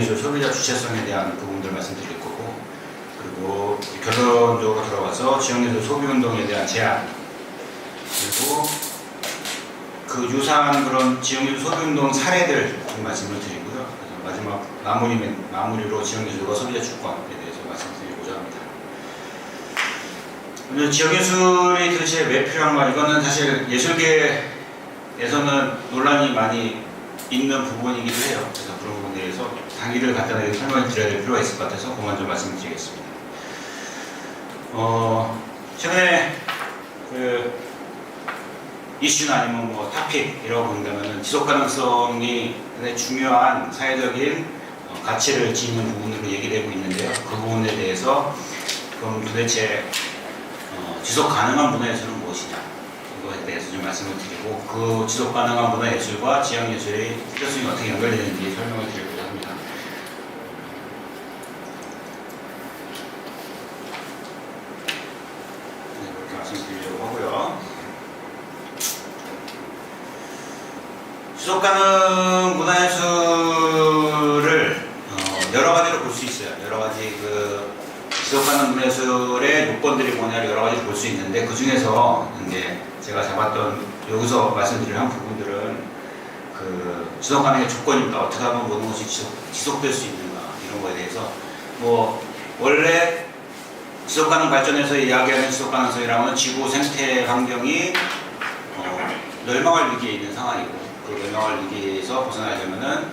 지역예술 소비자 주체성에 대한 부분들 말씀드릴 거고, 그리고 결론적으로 들어가서 지역예술 소비운동에 대한 제안, 그리고 그 유사한 그런 지역예술 소비운동 사례들 좀 말씀을 드리고요. 그래서 마지막 마무리로 지역예술과 소비자 주권에 대해서 말씀드리고자 합니다. 오늘 지역예술이 도대체 왜 필요한가? 이거는 사실 예술계에서는 논란이 많이 있는 부분이기도 해요. 그래서 그런 부분에 대해서 당위를 간단하게 설명을 드려야 될 필요가 있을 것 같아서 그만 좀 말씀드리겠습니다. 최근에 그 이슈나 아니면 뭐 토픽이라고 본다면 지속 가능성이 굉장히 중요한 사회적인 가치를 지니는 부분으로 얘기되고 있는데요. 그 부분에 대해서 그럼 도대체 지속 가능한 문화예술은 무엇이냐, 이거에 대해서 좀 말씀을 드리고, 그 지속 가능한 문화예술과 지역예술의 필요성이 어떻게 연결되는지 설명을 드리고자 합니다. 네, 그렇게 말씀드리려고 하고요. 지속 가능 문화예술을 여러 가지로 볼 수 있어요. 여러 가지 지속 가능 문화예술의 요건들이 뭐냐를 여러 가지로 볼 수 있는데, 그 중에서 이제 제가 잡았던 여기서 말씀드릴 한 부분들은 그 지속 가능의 조건입니다. 어떻게 하면 모든 것이 지속될 수 있는가, 이런 거에 대해서 원래 지속 가능 발전에서 이야기하는 지속 가능성이라면 지구 생태 환경이 멸망할 위기에 있는 상황이고, 그 멸망할 위기에서 벗어나려면은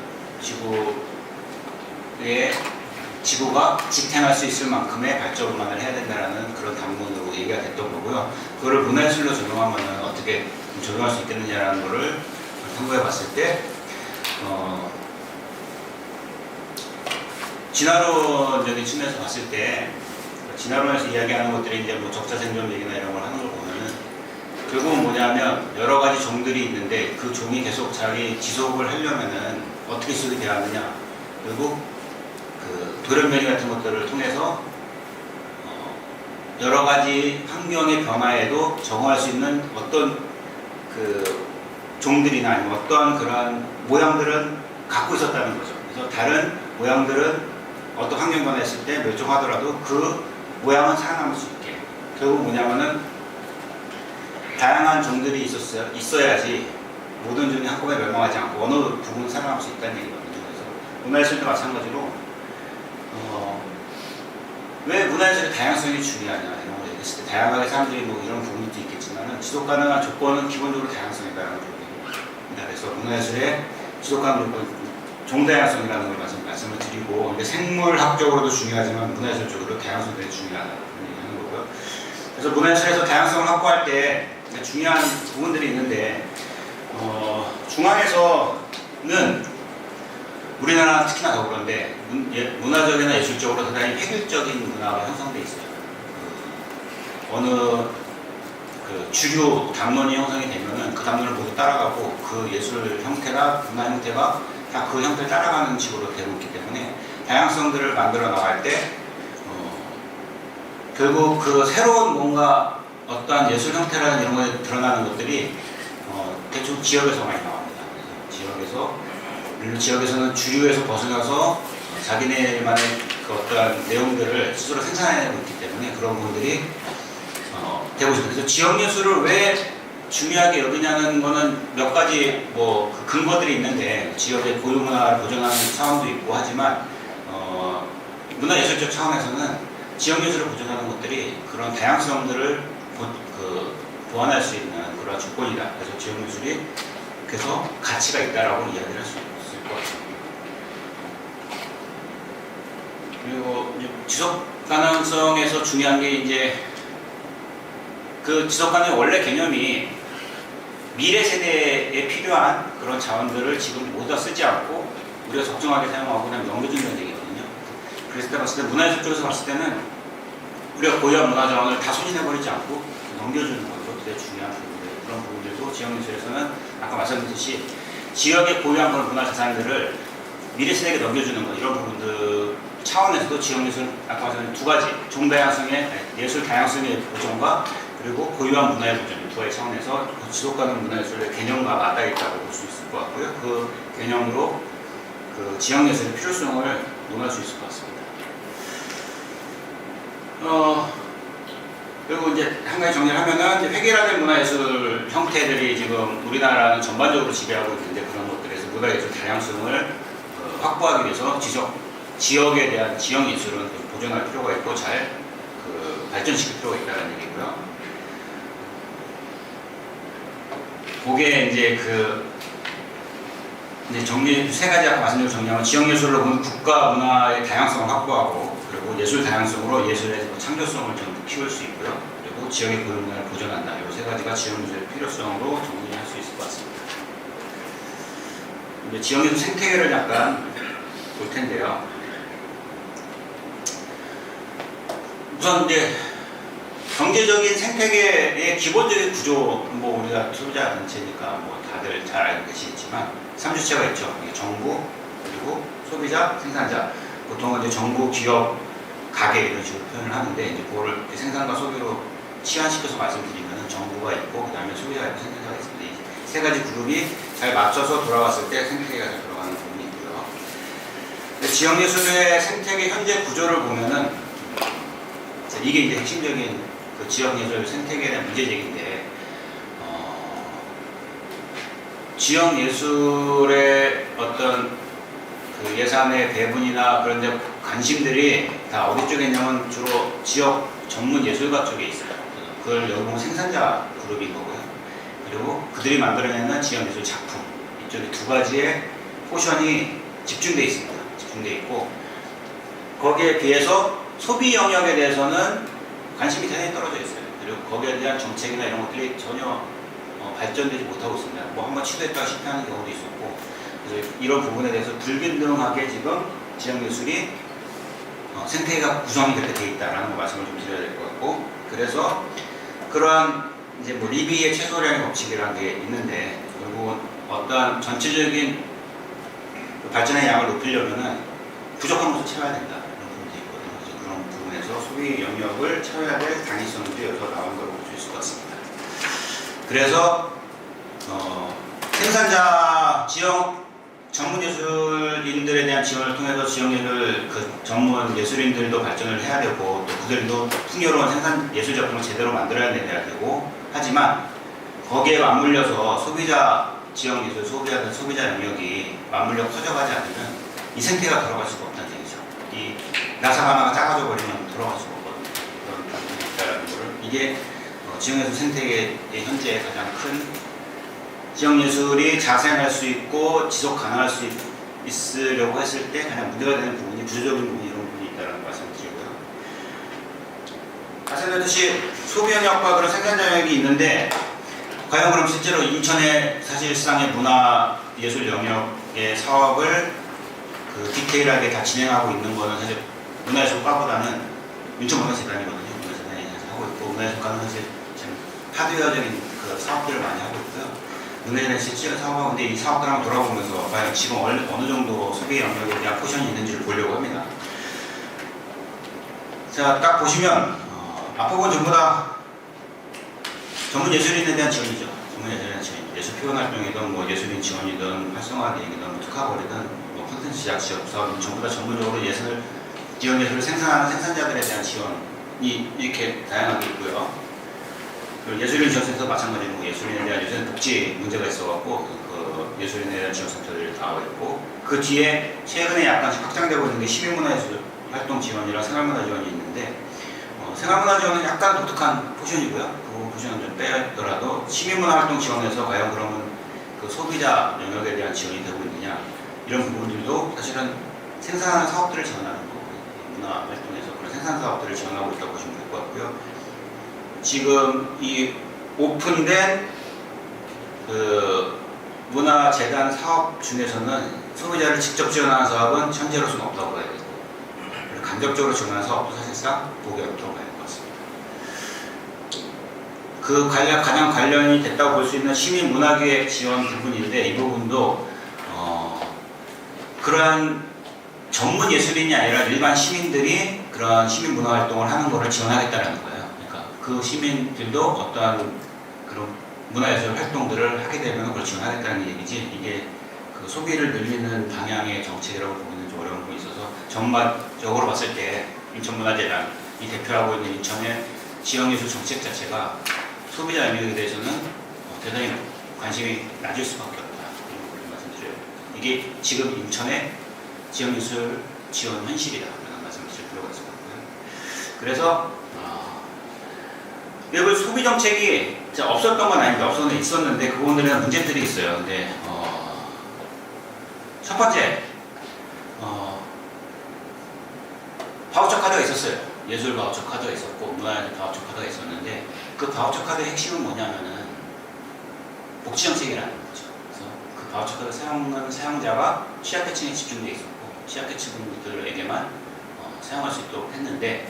지구가 지탱할 수 있을 만큼의 발전만을 해야 된다는 그런 담론으로 얘기가 됐던 거고요. 그거를 문화예술로 적용하면 어떻게 적용할 수 있겠느냐라는 거를 탐구해 봤을 때, 진화론적인 측면에서 봤을 때, 진화론에서 이야기하는 것들이 이제 뭐 적자 생존 얘기나 이런 걸 하는 걸 보면은 결국은 뭐냐면 여러 가지 종들이 있는데 그 종이 계속 자기 지속을 하려면은 어떻게 지속이 돼야 하느냐, 그리고 돌연변이 같은 것들을 통해서 여러 가지 환경의 변화에도 적응할 수 있는 어떤 그 종들이나 아니면 어떤 그런 모양들은 갖고 있었다는 거죠. 그래서 다른 모양들은 어떤 환경 변화했을 때 멸종하더라도 그 모양은 살아남을 수 있게, 결국 뭐냐면은 다양한 종들이 있어야지 모든 종이 한꺼번에 멸망하지 않고 어느 부분은 살아남을 수 있다는 얘기거든요. 그래서 문화예술도 마찬가지로 왜 문화예술의 다양성이 중요하냐, 이런 걸 얘기했을 때 다양하게 사람들이 뭐 이런 부분도 있겠지만 지속 가능한 조건은 기본적으로 다양성이라는 부분입니다. 그래서 문화예술의 지속 가능 조건, 종다양성이라는 걸 말씀을 드리고, 근데 생물학적으로도 중요하지만 문화예술적으로 다양성이 되게 중요하다는 얘기하는 거고요. 그래서 문화예술에서 다양성을 확보할 때 중요한 부분들이 있는데, 중앙에서는 우리나라는 특히나 더 그런데 문화적이나 예술적으로 대단히 획일적인 문화가 형성돼 있어요. 어느 주류 담론이 형성이 되면은 그 담론을 모두 따라가고 그 예술 형태나 문화 형태가 다 그 형태를 따라가는 식으로 되고 있기 때문에 다양성들을 만들어 나갈 때 결국 그 새로운 뭔가 어떠한 예술 형태라는 이런 거에 드러나는 것들이 대충 지역에서 많이 나옵니다. 지역에서는 주류에서 벗어나서 자기네만의 그 어떠한 내용들을 스스로 생산해내고 있기 때문에 그런 부분들이 되고 있습니다. 그래서 지역예술을 왜 중요하게 여기냐는 거는 몇 가지 그 근거들이 있는데, 지역의 고유문화를 보존하는 차원도 있고 하지만 문화예술적 차원에서는 지역예술을 보존하는 것들이 그런 다양성들을 보완할 수 있는 그런 조건이다. 그래서 지역예술이 그래서 가치가 있다라고 이야기를 할 수 있을 것 같습니다. 그리고 지속 가능성에서 중요한 게 이제 그 지속 가능의 원래 개념이 미래 세대에 필요한 그런 자원들을 지금 모두 다 쓰지 않고 우리가 적정하게 사용하고 그냥 넘겨준다는 얘기거든요. 그랬을 때 봤을 때 문화예술 쪽에서 봤을 때는 우리가 고유한 문화 자원을 다 소진해버리지 않고 넘겨주는 것도 되게 중요한 부분들, 그런 부분들도 지역예술에서는 아까 말씀드렸듯이 지역의 고유한 그런 문화 자산들을 미래 세대에게 넘겨주는 것, 이런 부분들 차원에서도 지역예술 아까 말씀드린 두 가지 종다양성의 예술 다양성의 보존과 그리고 고유한 문화의 보존, 두 가지 차원에서 지속가능 문화예술의 개념과 맞닿아 있다고 볼 수 있을 것 같고요. 그 개념으로 그 지역예술의 필요성을 논할 수 있을 것 같습니다. 그리고 이제 한 가지 정리를 하면은 획일화된 문화예술 형태들이 지금 우리나라는 전반적으로 지배하고 있는데 그런 것들에서 문화예술 다양성을 확보하기 위해서 지역에 대한 지역예술은 보존할 필요가 있고 잘 발전시킬 필요가 있다는 얘기고요. 그게 이제 이제 정리 세 가지 아까 말씀드린 정리하면 지역예술로 보면 국가 문화의 다양성을 확보하고 그리고 예술 다양성으로 예술의 창조성을 전부 키울 수 있고요. 그리고 지역의 고유 문화를 보존한다. 이 세 가지가 지역예술의 필요성으로 정리할 수 있을 것 같습니다. 이제 지역예술 생태계를 약간 볼 텐데요. 우선 이제 경제적인 생태계의 기본적인 구조, 뭐 우리가 소비자 단체니까 뭐 다들 잘 알고 계시겠지만 3주체가 있죠. 정부, 그리고 소비자, 생산자. 보통은 이제 정부, 기업, 가게 이런 식으로 표현을 하는데 이제 그거를 생산과 소비로 치환시켜서 말씀드리면 정부가 있고 그 다음에 소비자가 있고 생산자가 있습니다. 이 세 가지 그룹이 잘 맞춰서 돌아왔을 때 생태계가 잘 돌아가는 부분이 있고요. 지역예술의 생태계 현재 구조를 보면은 이게 이제 핵심적인 그 지역예술 생태계에 대한 문제제기인데 지역예술의 어떤 그 예산의 배분이나 그런 데 관심들이 다 어디 쪽에 있냐면 주로 지역 전문 예술가 쪽에 있어요. 그걸 여기 보면 생산자 그룹인 거고요. 그리고 그들이 만들어내는 지역예술 작품 이쪽에 두 가지의 포션이 집중되어 있습니다. 집중되어 있고 거기에 비해서 소비 영역에 대해서는 관심이 대단히 떨어져 있어요. 그리고 거기에 대한 정책이나 이런 것들이 전혀 발전되지 못하고 있습니다. 뭐 한번 시도했다가 실패하는 경우도 있었고 그래서 이런 부분에 대해서 불균등하게 지금 지역예술이 생태계가 구성이 그렇게 되어 있다는 거 말씀을 좀 드려야 될 것 같고 그래서 그러한 이제 뭐 리비의 최소량의 법칙이라는 게 있는데 결국은 어떤 전체적인 발전의 양을 높이려면은 부족한 것을 채워야 된다. 그런 부분에서 소비 영역을 채워야 될 당위성들이 여기서 나온다고 볼 수 있을 것 같습니다. 그래서 생산자 지역 전문 예술인들에 대한 지원을 통해서 지역예술 그 전문 예술인들도 발전을 해야 되고 또 그들도 풍요로운 생산 예술 작품을 제대로 만들어야 되고 하지만 거기에 맞물려서 소비자 지역 예술 소비자 영역이 맞물려 커져가지 않으면 이 생태가 돌아갈 수가 없다는 얘기죠. 이 나사 하나가 작아져 버리면 돌아갈 수가 없거든요. 그런 부분이 있다는 거를 이게 지역예술 생태계의 현재 가장 큰 지역예술이 자생할 수 있고 지속 가능할 수 있으려고 했을 때 가장 문제가 되는 부분이 구조적인 부분이 이런 부분이 있다는 말씀을 드리고요. 말씀드렸듯이 소비 영역과 그런 생산자 영역이 있는데 과연 그럼 실제로 인천의 사실상의 문화 예술 영역의 사업을 그 디테일하게 다 진행하고 있는 거는 사실 문화예술과보다는 인천문화재단이거든요. 문화재단이 하고 있고 문화예술과는 사실 지금 하드웨어적인 그 사업들을 많이 하고 있고요. 문화재단이 실제로 사업하고 있는데 이 사업들 한번 돌아보면서 과연 지금 어느 정도 소비 영역에 대한 포션이 있는지를 보려고 합니다. 자, 딱 보시면 앞부분 전부 다 전문 예술인에 대한 지원이죠. 전문 예술인에 대한 지원. 예술 표현 활동이든 뭐 예술인 지원이든 활성화 계획이든 뭐 특화거리든 뭐 콘텐츠 제작 지역 사업은 전부 다 전문적으로 지역 예술을 생산하는 생산자들에 대한 지원이 이렇게 다양하게 있고요. 그리고 예술인 지원센터 마찬가지로 뭐 예술인에 대한 요새는 복지 문제가 있어갖고 그 예술인에 대한 지원센터들이 나와 있고 그 뒤에 최근에 약간씩 확장되고 있는 게 시민문화예술 활동 지원이랑 생활문화 지원이 있는데 생활문화 지원은 약간 독특한 포션이고요. 그 포션은 좀 빼더라도 시민문화 활동 지원에서 과연 그러면 그 소비자 영역에 대한 지원이 되고 있느냐 이런 부분들도 사실은 생산하는 사업들을 지원하는 거고 문화 활동에서 그런 생산 사업들을 지원하고 있다고 보시면 될 것 같고요. 지금 이 오픈된 그 문화재단 사업 중에서는 소비자를 직접 지원하는 사업은 현재로서는 없다고 봐야 되고 간접적으로 지원하는 사업도 사실상 보기 어렵다고 봐야 될 것 같습니다. 그 가장 관련이 됐다고 볼 수 있는 시민문화기획 지원 부분인데 이 부분도 그러한 전문 예술인이 아니라 일반 시민들이 그런 시민문화활동을 하는 것을 지원하겠다는 거예요. 그러니까 그 시민들도 어떠한 그런 문화예술 활동들을 하게 되면 그걸 지원하겠다는 얘기지 이게 그 그 소비를 늘리는 방향의 정책이라고 보기는 좀 어려운 부분이 있어서 전반적으로 봤을 때 인천문화재단이 대표하고 있는 인천의 지역예술 정책 자체가 소비자 영역에 대해서는 대단히 관심이 낮을 수밖에 없다. 이런 걸 말씀드려요. 이게 지금 인천의 지역예술 지원 현실이다. 라는 말씀을 드릴 필요가 있을 것 같고요. 그래서 여기 소비 정책이 없었던 건 아닙니다. 있었는데 그 부분들에 대한 문제들이 있어요. 근데 첫 번째 바우처 카드가 있었어요. 예술 바우처 카드가 있었고 문화 바우처 카드가 있었는데 그 바우처 카드의 핵심은 뭐냐면은 복지 정책이라는 거죠. 그래서 그 바우처 카드 사용하는 사용자가 취약계층에 집중돼 있었고 취약계층 분들에게만 사용할 수 있도록 했는데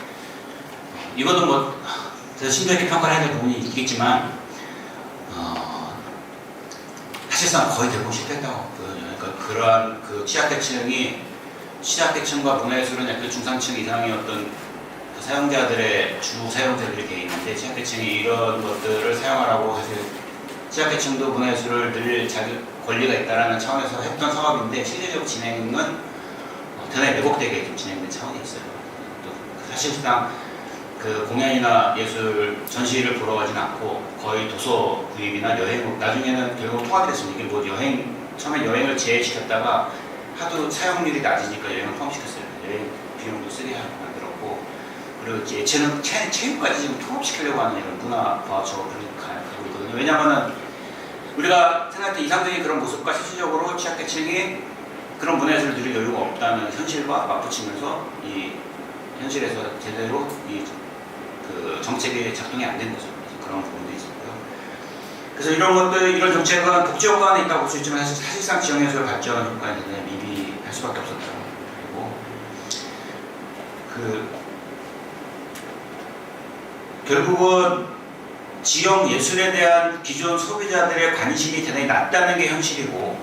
이것도 뭐 심도 있게 평가를 해야 될 부분이 있겠지만 사실상 거의 대부분 실패했다고 보여요. 그러니까 그러한 그 취약계층과 문화예술은 약간 중상층 이상의 어떤 그 사용자들의 주 사용자들이 되어 있는데 취약계층이 이런 것들을 사용하라고 사실 취약계층도 문화예술을 늘릴 자기 권리가 있다는 차원에서 했던 사업인데 실질적 진행은 대단히 왜곡되게 좀 진행된 차원이 있어요. 또 사실상 그 공연이나 예술 전시를 보러 가진 않고 거의 도서 구입이나 여행 나중에는 결국 통합이 됐습니다. 이게 뭐 처음에 여행을 제외시켰다가 하도 사용률이 낮으니까 여행을 포함시켰어요. 여행 비용도 쓰게 하고 만들었고 그리고 이제 체육까지 지금 통합시키려고 하는 이런 문화 바우처가 가고 있거든요. 왜냐하면은 우리가 생각할 때 이상적인 그런 모습과 실질적으로 취약계층이 그런 문화예술을 누릴 여유가 없다는 현실과 맞붙이면서 이 현실에서 제대로 그 정책이 작동이 안 된 거죠. 그런 부분도 있었고요. 그래서 이런 것들, 이런 정책은 복지 효과는 있다고 볼 수 있지만 사실상 지역예술 발전 효과에 대해 미비할 수밖에 없었다. 그리고 결국은 지역 예술에 대한 기존 소비자들의 관심이 대단히 낮다는 게 현실이고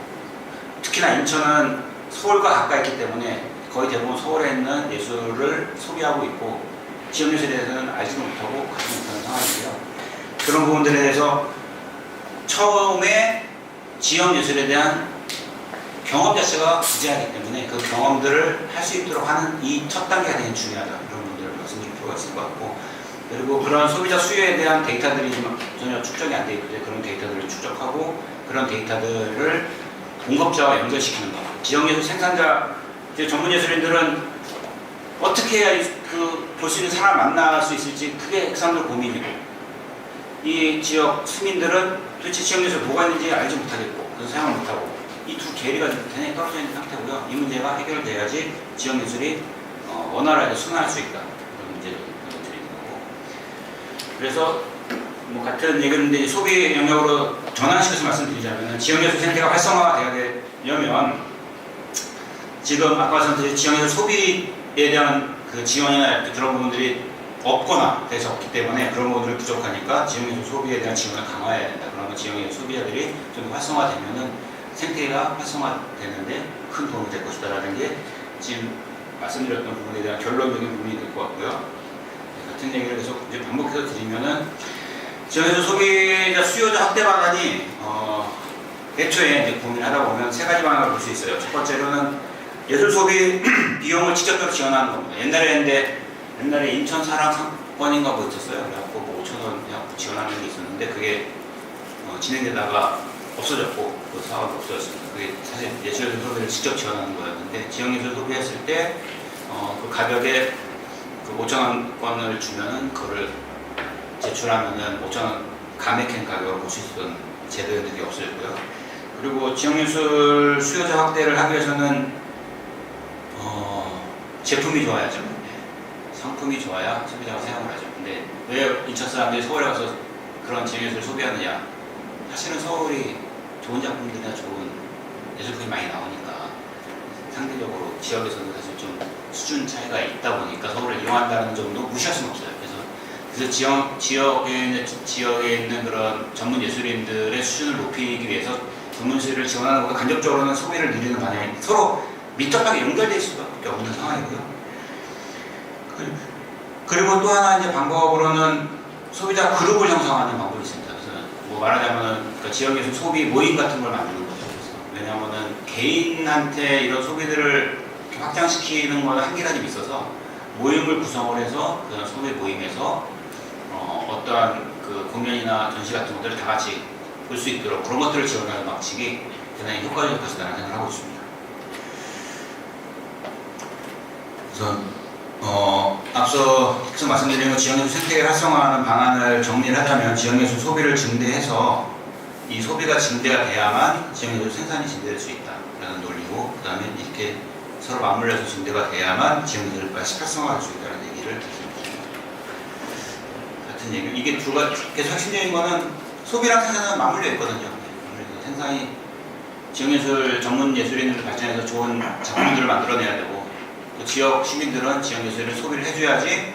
특히나 인천은 서울과 가까이 있기 때문에 거의 대부분 서울에 있는 예술을 소비하고 있고 지역 예술에 대해서는 알지도 못하고 가지 못하는 상황이고요. 그런 부분들에 대해서 처음에 지역 예술에 대한 경험 자체가 부재하기 때문에 그 경험들을 할 수 있도록 하는 이 첫 단계가 되게 중요하다. 이런 부분들을 말씀드릴 필요가 있을 것 같고 그리고 그런 소비자 수요에 대한 데이터들이 전혀 축적이 안 돼 있는데 그런 데이터들을 축적하고 그런 데이터들을 공급자와 연결시키는 것. 지역 예술 생산자, 전문 예술인들은 어떻게 해야 볼 수 있는 사람을 만날 수 있을지 그게 그 사람들 고민이고 이 지역 시민들은 도대체 지역 예술 뭐가 있는지 알지 못하겠고 그래서 사용을 못하고 이 두 계리가 굉장히 떨어져 있는 상태고요. 이 문제가 해결돼야지 지역 예술이 원활하게 순화할 수 있다. 그런 문제를 드리는 거고 그래서 뭐 같은 얘기인데 소비 영역으로 전환시켜서 말씀드리자면 지역 예술 생태가 활성화되어야 되려면 지금 아까 말씀드린 지역 예술 소비에 대한 그 지원이나 그런 부분들이 없거나 돼서 없기 때문에 그런 부분들이 부족하니까 지역예술 소비에 대한 지원을 강화해야 된다. 그러면 지역예술 소비자들이 좀 활성화되면은 생태계가 활성화되는데 큰 도움이 될 것이다라는 게 지금 말씀드렸던 부분에 대한 결론적인 부분이 될 것 같고요. 같은 얘기를 계속 이제 반복해서 드리면은 지역예술 소비자 수요자 확대 방안이 애초에 이제 고민하다 보면 세 가지 방안을 볼 수 있어요. 첫 번째로는 예술 소비 비용을 직접적으로 지원하는 겁니다. 옛날에 인천 사랑 상권인가 뭐 있었어요. 그래갖고 뭐 5,000원 지원하는 게 있었는데 그게 진행되다가 없어졌고 그 사업이 없어졌습니다. 그게 사실 예술 소비를 직접 지원하는 거였는데 지역 예술 소비했을 때 그 가격에 그 5,000원권을 주면은 그거를 제출하면은 5,000원 감액한 가격을 볼 수 있었던 제도였는데 그게 없어졌고요. 그리고 지역 예술 수요자 확대를 하기 위해서는 제품이 좋아야죠. 상품이 좋아야 소비자가 사용을 하죠. 근데 왜 인천 사람들이 서울에 가서 그런 지역예술을 소비하느냐? 사실은 서울이 좋은 작품들이나 좋은 예술품이 많이 나오니까 상대적으로 지역에서는 사실 좀 수준 차이가 있다 보니까 서울을 이용한다는 점도 무시할 수는 없어요. 그래서 지역에 있는 그런 전문 예술인들의 수준을 높이기 위해서 전문 예술을 지원하는 것보다 간접적으로는 소비를 늘리는 방향이 서로 밀접하게 연결될 수밖에 없는 상황이고요. 그리고 또 하나 이제 방법으로는 소비자 그룹을 형성하는 방법이 있습니다. 그래서 뭐 말하자면은 그러니까 지역에서 소비 모임 같은 걸 만드는 거죠. 그래서 왜냐하면은 개인한테 이런 소비들을 확장시키는 거는 한계가 좀 있어서 모임을 구성을 해서 그 소비 모임에서 어떠한 그 공연이나 전시 같은 것들을 다 같이 볼 수 있도록 그런 것들을 지원하는 방식이 대단히 효과적일 것이라는 생각을 하고 있습니다. 그래서 앞서 계속 말씀드린 지역예술 생태계를 활성화하는 방안을 정리를 하자면 지역예술 소비를 증대해서 이 소비가 증대가 돼야만 지역예술 생산이 증대될 수 있다라는 논리고, 그 다음에 이렇게 서로 맞물려서 증대가 돼야만 지역예술을 활성화할 수 있다는 얘기를 드립니다. 같은 얘기. 이게 두 가지 계속 핵심적인 거는 소비랑 생산은 맞물려 있거든요. 생산이 지역예술 전문 예술인들을 발전해서 좋은 작품들을 만들어내야 되고, 또 지역 시민들은 지역예술을 소비를 해줘야지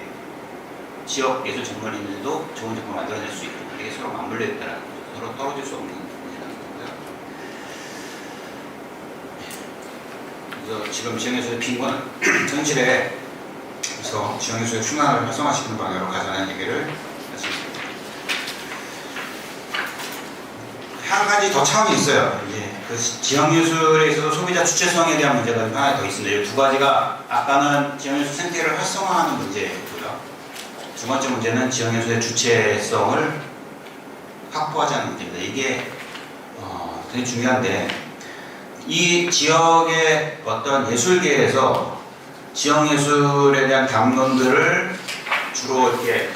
지역 예술 전문인들도 좋은 작품을 만들어낼 수 있고, 이게 서로 맞물려 있다는 거죠. 서로 떨어질 수 없는 부분이라는 거고요. 그래서 지금 지역예술의 빈곤은 현실에 그래서 지역예술의 순환을 활성화시키는 방향으로 가자는 얘기를 했습니다. 한 가지 더 차원이 있어요. 그 지역예술에 있어서 소비자 주체성에 대한 문제가 하나 더 있습니다. 이 두 가지가 아까는 지역예술 생태계를 활성화하는 문제고요. 두 번째 문제는 지역예술의 주체성을 확보하자는 문제입니다. 이게 되게 중요한데, 이 지역의 어떤 예술계에서 지역예술에 대한 담론들을 주로 이렇게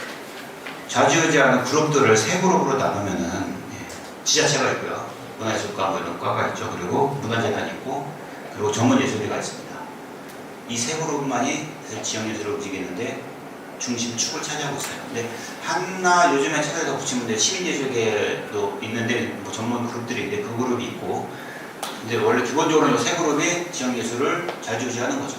좌지우지하는 그룹들을 세 그룹으로 나누면은 지자체가 있고요. 문화예술과 뭐 이런 과가 있죠. 그리고 문화재단이 있고, 그리고 전문예술계가 있습니다. 이 세 그룹만이 지역예술을 움직이는데 중심축을 차지하고 있어요. 근데 하나 요즘에 찾아서 붙이면 시민예술계도 있는데 뭐 전문 그룹들이 있는데 그 그룹이 있고, 근데 원래 기본적으로 이 세 그룹이 지역예술을 좌지우지하는 거죠.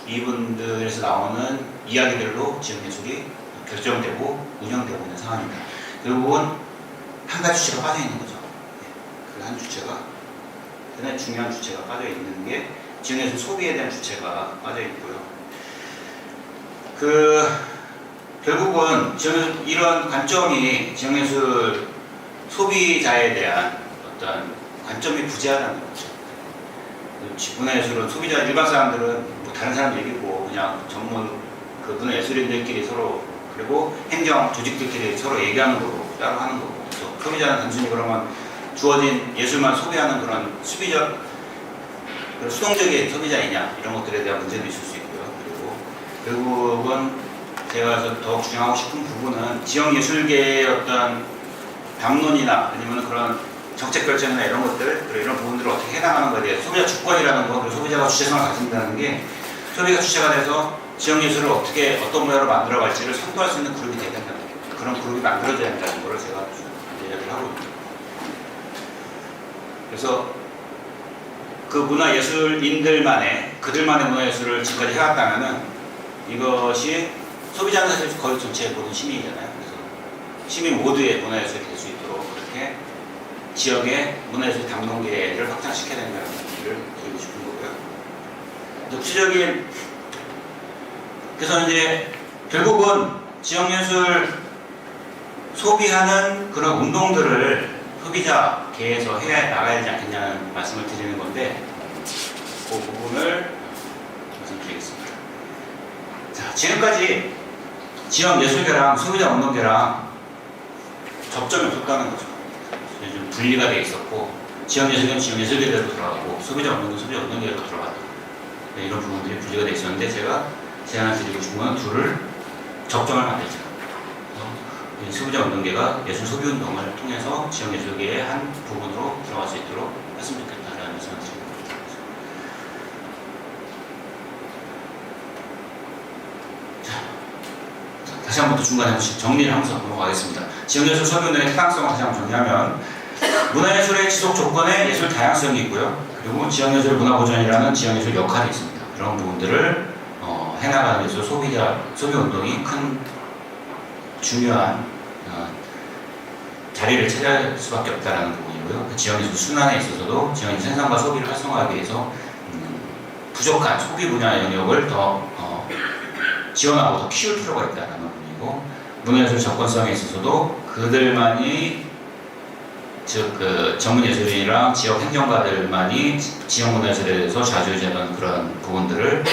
이분들에서 나오는 이야기들로 지역예술이 결정되고 운영되고 있는 상황입니다. 결국은 한 가지 주체가 빠져 있는 거죠. 그 한 주체가 대단히 중요한 주체가 빠져 있는 게 지역예술 소비에 대한 주체가 빠져 있고요. 결국은 이런 관점이 지역예술 소비자에 대한 어떤 관점이 부재하다는 거죠. 문화예술은 소비자 일반 사람들은 뭐 다른 사람 얘기고 그냥 전문 그 문화예술인들끼리 서로, 그리고 행정 조직들끼리 서로 얘기하는 거고 따로 하는 거고, 또 소비자는 단순히 그러면 주어진 예술만 소비하는 그런 수비적, 수동적인 소비자이냐 이런 것들에 대한 문제도 있을 수 있고요. 그리고 결국은 제가 더욱 주장하고 싶은 부분은 지역 예술계의 어떤 담론이나 아니면 그런 정책 결정이나 이런 것들, 그리고 이런 부분들을 어떻게 해나가는 것에 대해서 소비자 주권이라는 거, 그리고 소비자가 주체성을 가진다는 게 소비가 주체가 돼서 지역 예술을 어떻게 어떤 모양으로 만들어갈지를 선도할 수 있는 그룹이 되야 된다는 거, 그런 그룹이 만들어져야 된다는 걸 제가 이야기를 하고 있습니다. 그래서 그 문화예술인들만의 그들만의 문화예술을 지금까지 해왔다면은 이것이 소비자는 사실 거의 전체 모든 시민이잖아요. 그래서 시민 모두의 문화예술이 될 수 있도록 그렇게 지역의 문화예술 담론계를 확장시켜야 된다는 얘기를 드리고 싶은 거고요. 구체적인, 그래서 이제 결국은 지역예술 소비하는 그런 운동들을 소비자계에서 해야 나가야 되지 않겠냐는 말씀을 드리는 건데, 그 부분을 말씀드리겠습니다. 자, 지금까지 지역예술계랑 소비자 운동계랑 접점이 없었다는 거죠. 좀 분리가 돼 있었고, 지역예술계는 지역예술계대로 들어가고 소비자 운동은 소비자 운동계로 들어갔다. 네, 이런 부분들이 분리가 돼 있었는데 제가 제안을 드리고 싶은 건 둘을 접점을 만들자. 소비자 운동계가 예술 소비 운동을 통해서 지역예술계의 한 부분으로 들어갈 수 있도록 했으면 좋겠다라는 말씀을 드립니다. 다시 한 번 더 중간에 정리를 하면서 넘어가겠습니다. 지역예술 소비 운동의 타당성을 다시 한번 정리하면, 문화예술의 지속 조건에 예술 다양성이 있고요. 그리고 지역예술 문화보전이라는 지역예술 역할이 있습니다. 그런 부분들을 해나가는 데서 소비 운동이 큰 중요한 자리를 차지할 수밖에 없다는 부분이고요. 그 지역예술 순환에 있어서도 지역예술 생산과 소비를 활성화하기 위해서 부족한 소비 분야 영역을 더 지원하고 더 키울 필요가 있다는 부분이고, 문화예술 접근성에 있어서도 그들만이 즉 그 전문예술인이랑 지역 행정가들만이 지역문화예술에 대해서 좌지우지하는 그런 부분들을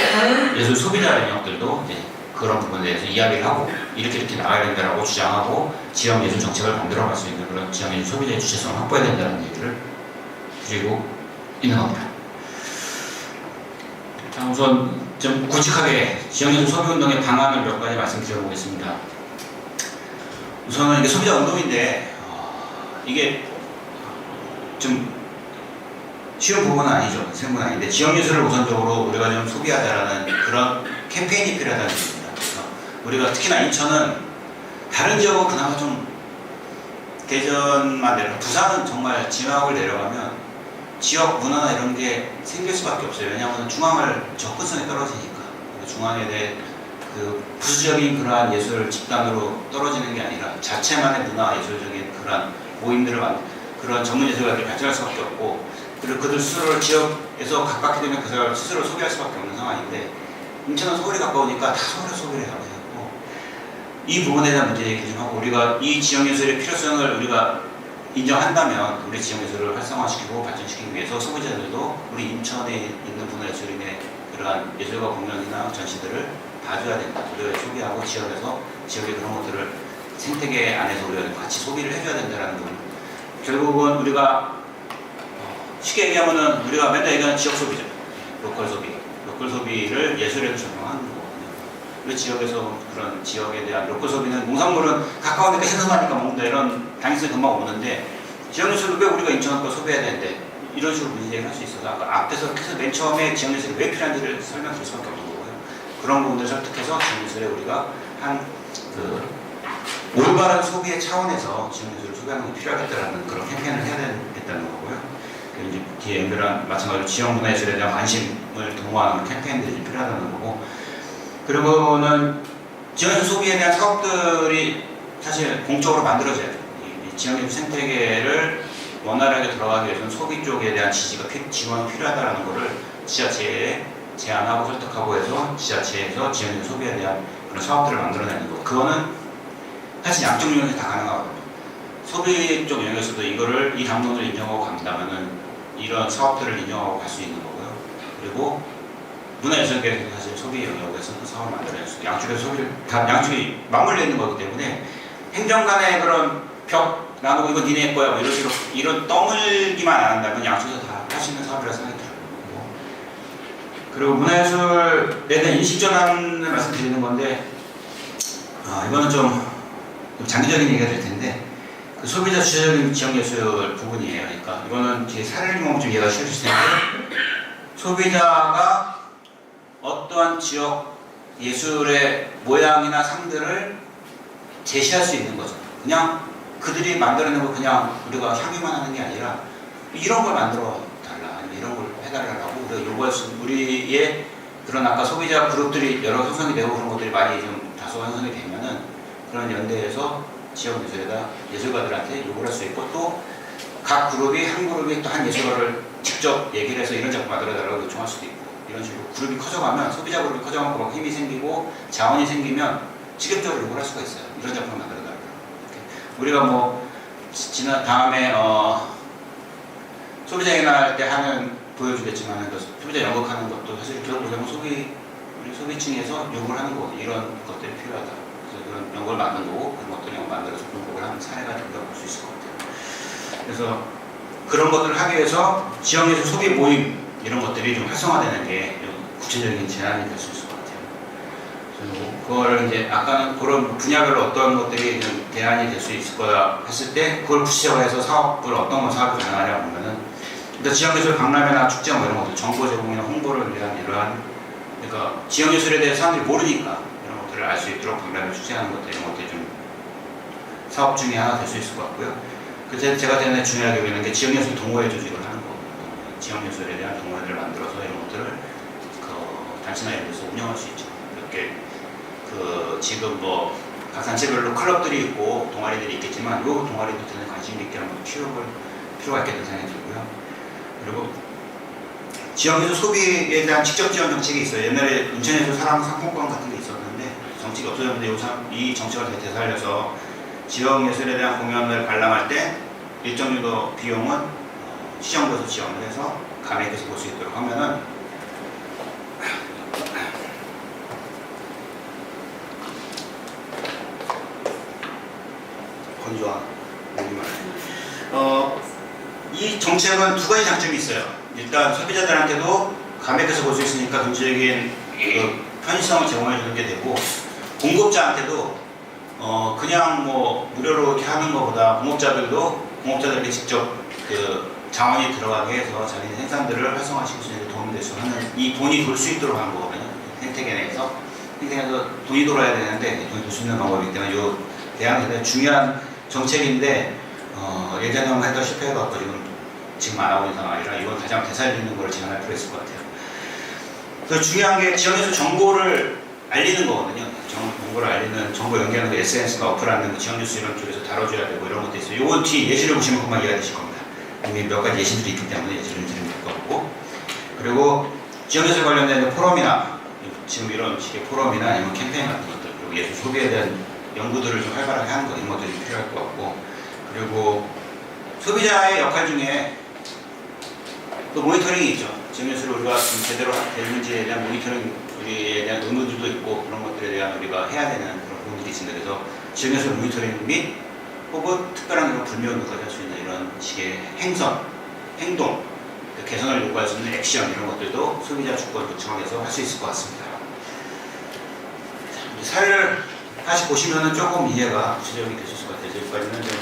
예술 소비자 영역들도 이제 그런 부분에 대해서 이야기를 하고 이렇게 나가야 된다라고 주장하고 지역 예술 정책을 만들어갈 수 있는 그런 지역 예술 소비자의 주체성을 확보해야 된다는 얘기를 드리고 있는 겁니다. 자, 우선 좀 굵직하게 지역 예술 소비 운동의 방안을 몇 가지 말씀드려보겠습니다. 우선은 이게 소비자 운동인데 이게 좀 쉬운 부분은 아니죠. 생각은 아닌데 지역예술을 우선적으로 우리가 좀 소비하자라는 그런 캠페인이 필요하다는 얘기입니다. 그래서 우리가 특히나 인천은 다른 지역은 그나마 좀 대전만 내려 부산은 정말 지역을 내려가면 지역 문화나 이런 게 생길 수밖에 없어요. 왜냐하면 중앙을 접근성이 떨어지니까 중앙에 대해 그 부수적인 그러한 예술 집단으로 떨어지는 게 아니라 자체만의 문화 예술적인 그러한 모임들을 그런 전문 예술가들이 발전할 수밖에 없고 그리고 그들 스스로를 지역에서 가깝게 되면 그들 스스로 소비할 수밖에 없는 상황인데 인천은 서울이 가까우니까 다 서울에 소비를 하고 있고 이 부분에 대한 문제 얘기를 좀 하고 우리가 이 지역 예술의 필요성을 우리가 인정한다면 우리 지역 예술을 활성화시키고 발전시키기 위해서 소비자들도 우리 인천에 있는 문화예술인의 그러한 예술가 공연이나 전시들을 봐줘야 된다. 우리가 소비하고 지역에서 지역의 그런 것들을 생태계 안에서 우리가 같이 소비를 해줘야 된다는 부분. 결국은 우리가 쉽게 얘기하면은 우리가 맨날 얘기하는 지역 소비죠. 로컬 소비. 로컬 소비를 예술에도 적용하는 거거든요. 우리 지역에서 그런 지역에 대한 로컬 소비는 농산물은 가까우니까 신선하니까 먹는다 이런 당위성이 금방 오는데 지역 예술을 왜 우리가 인천 거 소비해야 되는데 이런 식으로 문제제기를 할 수 있어서 아까 앞에서 계속 맨 처음에 지역 예술이 왜 필요한지를 설명드릴 수밖에 없는 거고요. 그런 부분들을 설득해서 지역 예술에 우리가 한 그 올바른 소비의 차원에서 지역 예술을 소비하는 게 필요하겠다라는 그런 캠페인을 해야 된다는 거고요. 이제 뒤에 연결한 마찬가지로 지역 문화예술에 대한 관심을 도모하는 캠페인들이 필요하다는 거고 그리고는 지역예술 소비에 대한 사업들이 사실 공적으로 만들어져야죠. 이 지역예술 생태계를 원활하게 들어가기 위해서는 소비 쪽에 대한 지원이 필요하다는 것을 지자체에 제안하고 설득하고 해서 지자체에서 지역예술 소비에 대한 그런 사업들을 만들어내는 거. 그거는 사실 양쪽 영역이 다 가능하거든요. 소비 쪽 영역에서도 이거를 이 담론을 인정하고 간다면은 이런 사업들을 인정하고 갈 수 있는 거고요. 그리고 문화예술계에서도 사실 소비 영역에서는 사업을 만들어낼 수 있고 양쪽에서 소비를 다 양쪽이 맞물려 있는 거기 때문에 행정 간의 그런 벽 나누고 이거 니네 거야 뭐 이런 식으로 이런 떠물기만 안 한다면 양쪽에서 다 할 수 있는 사업이라 생각이 들어요. 그리고 문화예술에 대한 인식 전환을 말씀드리는 건데 이거는 좀 장기적인 얘기가 될 텐데 그 소비자 주체적인 지역예술 부분이에요. 그러니까 이거는 제 사례를 보면 좀 이해가 쉬우실 텐데 소비자가 어떠한 지역 예술의 모양이나 상들을 제시할 수 있는 거죠. 그냥 그들이 만들어낸 거 그냥 우리가 향유만 하는 게 아니라 이런 걸 만들어 달라 아니면 이런 걸 해달라고 우리가 요구할 수 있는 우리의 그런 아까 소비자 그룹들이 여러 형성이 되고 그런 것들이 많이 좀 다소가 형성이 되면은 그런 연대에서 지역 예술에다 예술가들한테 요구를 할 수 있고 또 각 그룹이 한 그룹이 또 한 예술가를 직접 얘기를 해서 이런 작품 만들어달라고 요청할 수도 있고 이런 식으로 그룹이 커져가면 소비자 그룹이 커져가면 막 힘이 생기고 자원이 생기면 직접적으로 요구를 할 수가 있어요. 이런 작품을 만들어달라고. 우리가 뭐 지난 다음에 소비자 연합 때 하는 보여주겠지만 소비자 연극하는 것도 사실 들어보자면 우리 소비층에서 요구를 하는 거 이런 것들이 필요하다. 그래서 그런 연극을 만든 거고 그런 것들을 만들어서 공부를 하는 사례가 된다고 볼 수 있을 것 같아요. 그래서 그런 것들을 하기 위해서 지역예술 소비 모임 이런 것들이 좀 활성화되는 게 구체적인 제안이 될 수 있을 것 같아요. 그리고 그걸 이제 아까는 그런 분야별로 어떤 것들이 좀 대안이 될 수 있을 거다 했을 때 그걸 구체화해서 사업을 어떤 사업을 가능하냐고 보면은 일단 지역예술 박람회나 축제 뭐 이런 것들 정보 제공이나 홍보를 위한 이러한 그러니까 지역예술에 대해서 사람들이 모르니까 이런 것들을 알 수 있도록 박람회 축제하는 것들 이런 것들이 좀 사업 중에 하나 될 수 있을 것 같고요. 그래서 제가 대단히 중요하게 여기는 게 지역예술 동호회 조직을 하는 거거든요. 지역예술에 대한 동호회를 만들어서 이런 것들을 단체나 이런 데서 운영할 수 있죠. 이렇게 지금 뭐 각 단체별로 클럽들이 있고 동아리들이 있겠지만 이 동아리도 대단히 관심 있게 한번 필요가 있겠다는 생각이 들고요. 그리고 지역예술 소비에 대한 직접 지원 정책이 있어요. 옛날에 인천에서 사람 상품권 같은 게 있었는데 정책이 없어졌는데 이 정책을 되살려서 지역예술에 대한 공연을 관람할 때 일정 정도 비용은 시정부에서 지원을 해서 감액해서 볼 수 있도록 하면은 건조한 우리말. 이 정책은 두 가지 장점이 있어요. 일단 소비자들한테도 감액해서 볼 수 있으니까 경제적인 편의성을 제공해 주는 게 되고, 공급자한테도 그냥 뭐 무료로 이렇게 하는 것보다 공업자들이 직접 그 자원이 들어가게 해서 자기네 생산들을 활성화시킬 수 있는 데 도움이 될 수 있는, 이 돈이 돌 수 있도록 하는 거거든요. 생태계 내에서 돈이 돌아야 되는데 돈이 돌 수 있는 방법이기 때문에 이 대안에 중요한 정책인데, 예전에 한번 해도 실패해갖고 지금 안 하고 있는 상황이라 이건 가장 되살리는 걸 제안할 필요가 있을 것 같아요. 그래서 중요한 게 지역에서 정보를 알리는 거거든요. 정보를 알리는, 정보 연계하는 거, SNS가 어플하는 거, 지역 뉴스 이런 쪽에서 다뤄줘야 되고 이런 것도 있어요. 요건 뒤 예시를 보시면 금방 이해가 되실 겁니다. 이미 몇 가지 예시들이 있기 때문에 예시를 드리면 될 거고, 그리고 지역 뉴스 관련된 포럼이나 지금 이런 식의 포럼이나 아니면 캠페인 같은 것들, 그리고 예술 소비에 대한 연구들을 좀 활발하게 하는 것, 이런 것들이 필요할 것 같고, 그리고 소비자의 역할 중에 또 모니터링이 있죠. 지역 뉴스를 우리가 좀 제대로 되는지에 대한 모니터링, 우리에 대한 의무들도 있고 그런 것들에 대한 우리가 해야 되는 그런 부분들이 있습니다. 그래서 지역 뉴스 모니터링 및 혹은 특별한 이런 불미언도까지 할 수 있는 이런 식의 행동, 그 개선을 요구할 수 있는 액션, 이런 것들도 소비자 주권 요청에서 할 수 있을 것 같습니다. 사례를 다시 보시면은 조금 이해가 구체적이 되실 것 같아요. 여기까지는 좀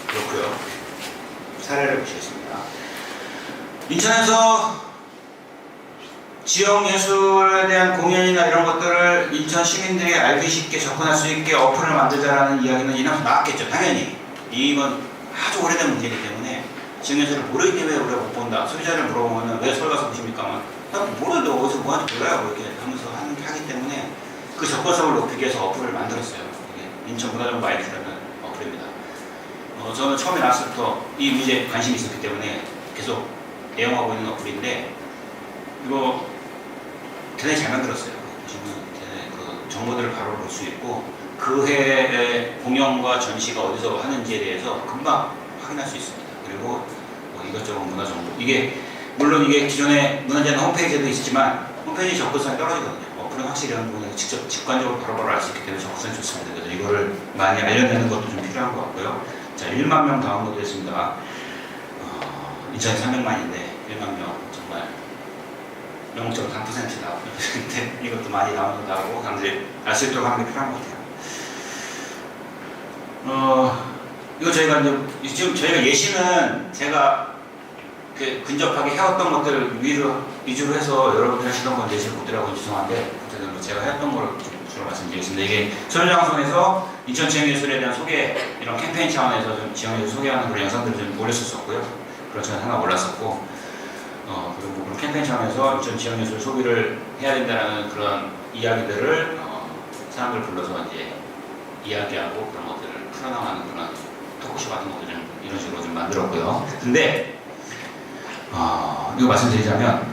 그렇고요. 사례를 보시겠습니다. 인천에서 지역 예술에 대한 공연이나 이런 것들을 인천 시민들이 알기 쉽게 접근할 수 있게 어플을 만들자라는 이야기는 이나서 나왔겠죠. 당연히 이건 아주 오래된 문제이기 때문에 지역 예술을 모르기 때문에 우리가 못 본다. 소비자를 물어보면 왜 서울 가서 보십니까? 난 모르도 어디서 뭐 하는지 몰라요. 이렇게 하면서 하기 때문에 그 접근성을 높이기 위해서 어플을 만들었어요. 인천 문화정보 IT라는 어플입니다. 저는 처음에 나왔을 때부터 이 문제에 관심이 있었기 때문에 계속 애용하고 있는 어플인데, 이거 대단히 잘 만들었어요. 보시면 그 정보들을 바로 볼 수 있고, 그 해의 공연과 전시가 어디서 하는지에 대해서 금방 확인할 수 있습니다. 그리고 이것저것 문화정보, 물론 이게 기존의 문화재는 홈페이지에도 있지만 홈페이지 접근성이 떨어지거든요. 어플은 확실히 이런 부분을 직접 직관적으로 바로바로 알 수 있기 때문에 접근성이 좋습니다. 그래서 이거를 많이 알려내는 것도 좀 필요한 것 같고요. 자, 1만 명 다운로드 했습니다. 인천에 300만인데 1만 명 정말 0.3% 나오고 근데 이것도 많이 다운로드하고 사람들이 알 수 있도록 하는 게 필요한 것 같아요. 이거 저희가 이제 지금 저희가 예시는 제가 근접하게 해왔던 것들을 위주로 해서 여러분들이 하시던 건 예시를 못 드려서 죄송한데, 어쨌든 제가 해왔던 걸 주로 말씀드리겠습니다. 이게 소비자방송에서 인천 지역예술에 대한 소개, 이런 캠페인 차원에서 좀 지역예술 소개하는 그런 영상들을 좀 올렸었고요. 그런 차원 하나 올랐었고, 그리고 그런 캠페인 차원에서 인천 지역예술 소비를 해야 된다는 그런 이야기들을 사람들 불러서 이제 이야기하고 그런 것들을 풀어나가는 그런 토크쇼 같은 것들 좀 이런 식으로 좀 만들었고요. 근데 이거 말씀드리자면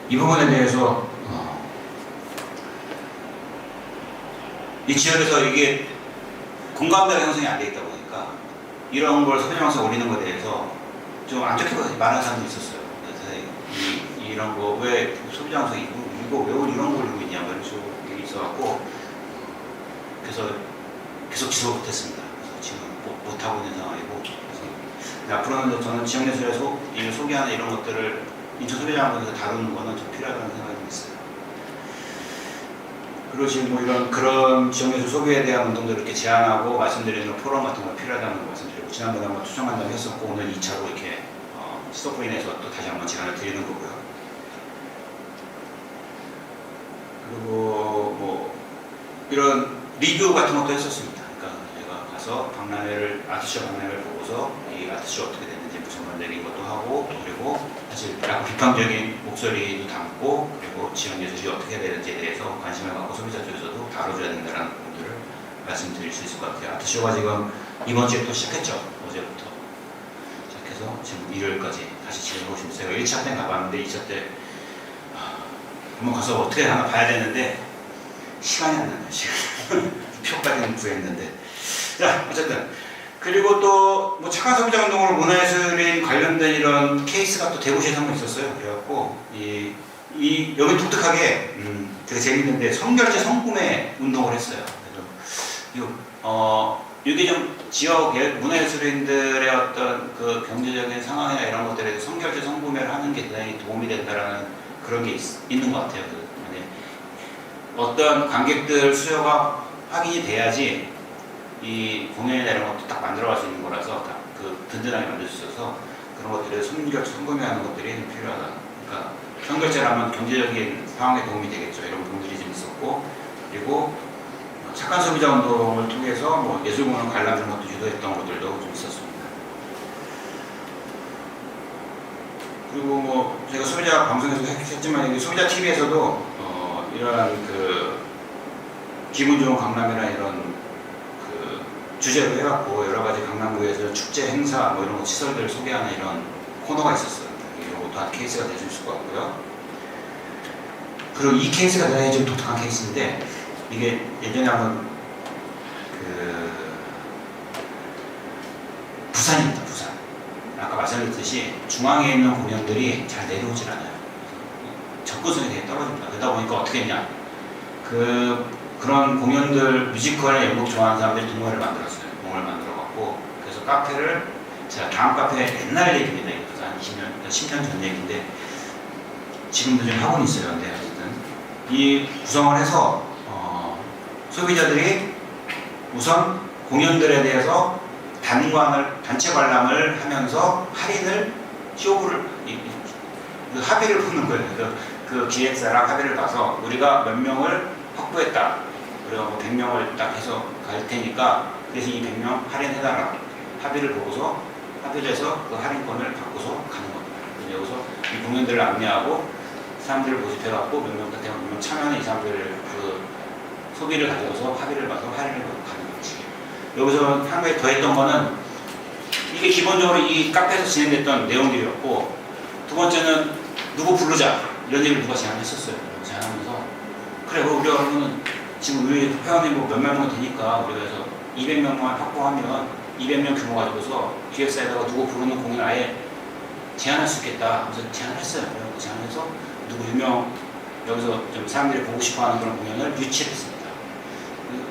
이 부분에 대해서 이 지역에서 이게 공감대가 형성이 안 돼 있다 보니까 이런 걸 소비자방송에 올리는 것에 대해서 좀 안 좋게 말하는 사람도 있었어요. 그래서 이런 거 왜 소비자방송이 이거 왜 이런 걸 올리고 있냐, 이런 식으로 있어갖고 그래서 계속 지속 못했습니다. 그래서 지금 못하고 있는 상황이고, 앞으로는 저는 지역예술에서 소개하는 이런 것들을 인천 소비자방송에서 다루는 거는 좀 필요하다는 생각이 좀 있어요. 그리고 지금 뭐 그런 지역예술 소비에 대한 운동들을 이렇게 제안하고 말씀드리는 포럼 같은 거 필요하다는 거 말씀드리고, 지난번에 한번 투정한다고 했었고 오늘 2차로 이렇게 시소프인에서 또 다시 한번 제안을 드리는 거고요. 그리고 뭐 이런 리뷰 같은 것도 했었습니다. 그러니까 제가 가서 아트쇼 박람회를 보고서 이 아트쇼 어떻게 됐는지 무슨 말들인 것도 하고, 그리고 사실 약간 비판적인 목소리도 담고, 그리고 지역예술이 어떻게 해야 되는지에 대해서 관심을 갖고 소비자 쪽에서도 다뤄줘야 된다는 부분들을 말씀드릴 수 있을 것 같아요. 아트쇼가 지금 이번 주에 또 시작했죠. 어제부터 시작해서 지금 일요일까지 다시 진행하고 있습니다. 제가 1차 때 가봤는데 2차 때 한번 가서 어떻게 하나 봐야 되는데 시간이 안 나요. 시간. 표까지는 구했는데. 자, 어쨌든 그리고 또 뭐 착한 소비자 운동으로 문화예술인 관련된 이런 케이스가 또 대구시에서 한번 있었어요. 그래갖고 여기 독특하게 되게 재밌는데 선결제 성구매 운동을 했어요. 그래서 이게 좀 지역 문화예술인들의 어떤 그 경제적인 상황이나 이런 것들에 대해서 선결제 성구매를 하는 게 대단히 도움이 된다라는 그런 게 있는 것 같아요. 어떤 관객들 수요가 확인이 돼야지 이 공연이나 이런 것도 딱 만들어갈 수 있는 거라서 딱 그 든든하게 만들 수 있어서 그런 것들을 선결제 성구매하는 것들이 필요하다. 그러니까 선결제라면 경제적인 상황에 도움이 되겠죠. 이런 부분들이 좀 있었고, 그리고 착한 소비자 운동을 통해서 뭐 예술공연 관람 이런 것도 유도했던 것들도 좀 있었습니다. 그리고 뭐 제가 소비자 방송에서도 했지만 소비자 TV에서도 이러한 그 기분 좋은 강남이나 이런 그 주제로 해갖고 여러 가지 강남구에서 축제 행사 뭐 이런 거 시설들을 소개하는 이런 코너가 있었어요. 이것도 한 케이스가 될 수 있을 것 같고요. 그리고 이 케이스가 대단히 좀 독특한 케이스인데 이게 예전에 한번 그 부산입니다. 부산. 아까 말씀드렸듯이 중앙에 있는 공연들이 잘 내려오질 않아요. 접근성이 되게 떨어집니다. 그러다 보니까 어떻게 했냐? 그런 공연들 뮤지컬 연극 좋아하는 사람들이 동호회를 만들었어요. 동호회를 만들어갖고 그래서 카페를 제가 다음 카페 옛날 얘기입니다. 이거 한 10년 전 얘기인데 지금도 좀 하고는 있어요. 근데 어쨌든 이 구성을 해서 소비자들이 우선 공연들에 대해서 단체 관람을 하면서 할인을 쇼부를 합의를 보는 거예요. 그 기획사랑 합의를 봐서 우리가 몇 명을 확보했다. 그리고 뭐 100명을 딱 해서 갈 테니까 그래서 이 100명 할인해달라. 합의를 보고서 합의를 해서 그 할인권을 받고서 가는 겁니다. 여기서 이 공연들을 안내하고 사람들을 모집해갖고 몇 명 참여하는 이 사람들을 그 소비를 가져서 합의를 봐서 할인을 받고 가는 거지. 여기서 한 가지 더 했던 거는 이게 기본적으로 이 카페에서 진행됐던 내용들이었고 두 번째는 누구 부르자 이런 얘기를 누가 제안했었어요. 제안하면서 그래 우리가 그러면 지금 우리 회원이 뭐 몇몇 명 되니까 우리가 해서 200명만 확보하면 200명 규모 가지고서 기획사에다가 누구 부르는 공연 아예 제안할 수 있겠다. 그래서 제안을 했어요. 그래서 제안해서 누구 유명 여기서 좀 사람들이 보고 싶어하는 그런 공연을 유치했습니다.